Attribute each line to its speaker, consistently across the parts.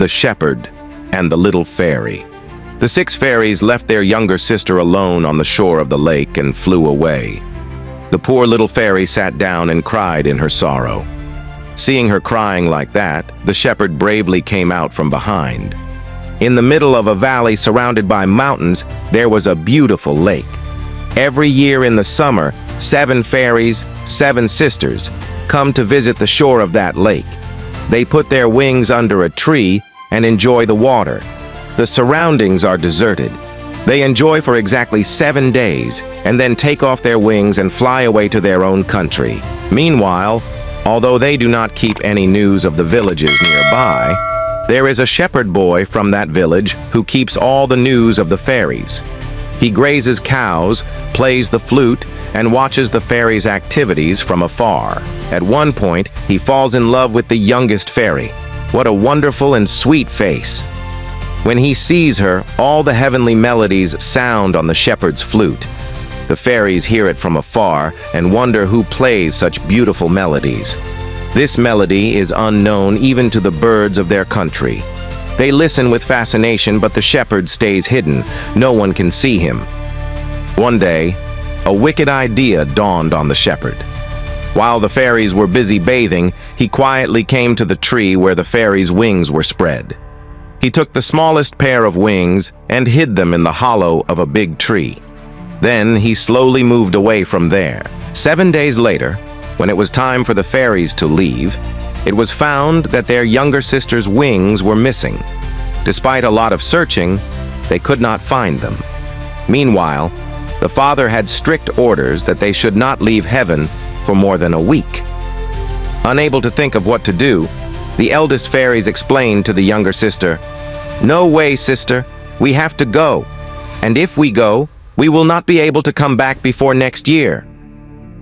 Speaker 1: the Shepherd and the Little Fairy. The 6 fairies left their younger sister alone on the shore of the lake and flew away. The poor little fairy sat down and cried in her sorrow. Seeing her crying like that, the shepherd bravely came out from behind. In the middle of a valley surrounded by mountains, there was a beautiful lake. Every year in the summer, 7 fairies, 7 sisters, come to visit the shore of that lake. They put their wings under a tree and enjoy the water. The surroundings are deserted. They enjoy for exactly 7 days and then take off their wings and fly away to their own country. Meanwhile, although they do not keep any news of the villages nearby, there is a shepherd boy from that village who keeps all the news of the fairies. He grazes cows, plays the flute, and watches the fairies' activities from afar. At one point, he falls in love with the youngest fairy. What a wonderful and sweet face! When he sees her, all the heavenly melodies sound on the shepherd's flute. The fairies hear it from afar and wonder who plays such beautiful melodies. This melody is unknown even to the birds of their country. They listen with fascination, but the shepherd stays hidden. No one can see him. One day, a wicked idea dawned on the shepherd. While the fairies were busy bathing, he quietly came to the tree where the fairies' wings were spread. He took the smallest pair of wings and hid them in the hollow of a big tree. Then he slowly moved away from there. 7 days later, when it was time for the fairies to leave, it was found that their younger sister's wings were missing. Despite a lot of searching, they could not find them. Meanwhile, the father had strict orders that they should not leave heaven for more than a week. Unable to think of what to do, the eldest fairies explained to the younger sister, "No way, sister, we have to go. And if we go, we will not be able to come back before next year.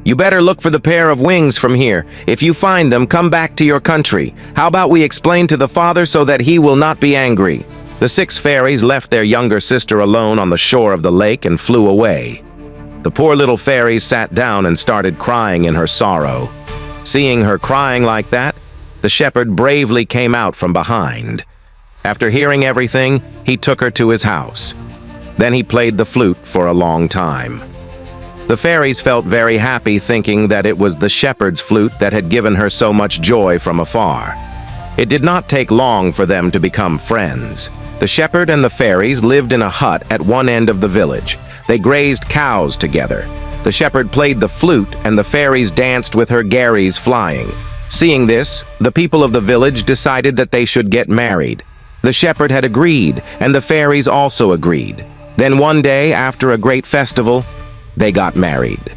Speaker 1: You better look for the pair of wings from here. If you find them, come back to your country. How about we explain to the father so that he will not be angry?" The 6 fairies left their younger sister alone on the shore of the lake and flew away. The poor little fairy sat down and started crying in her sorrow. Seeing her crying like that, the shepherd bravely came out from behind. After hearing everything, he took her to his house. Then he played the flute for a long time. The fairies felt very happy, thinking that it was the shepherd's flute that had given her so much joy from afar. It did not take long for them to become friends. The shepherd and the fairies lived in a hut at one end of the village. They grazed cows together. The shepherd played the flute and the fairies danced with her garies flying. Seeing this, the people of the village decided that they should get married. The shepherd had agreed, and the fairies also agreed. Then one day, after a great festival, they got married.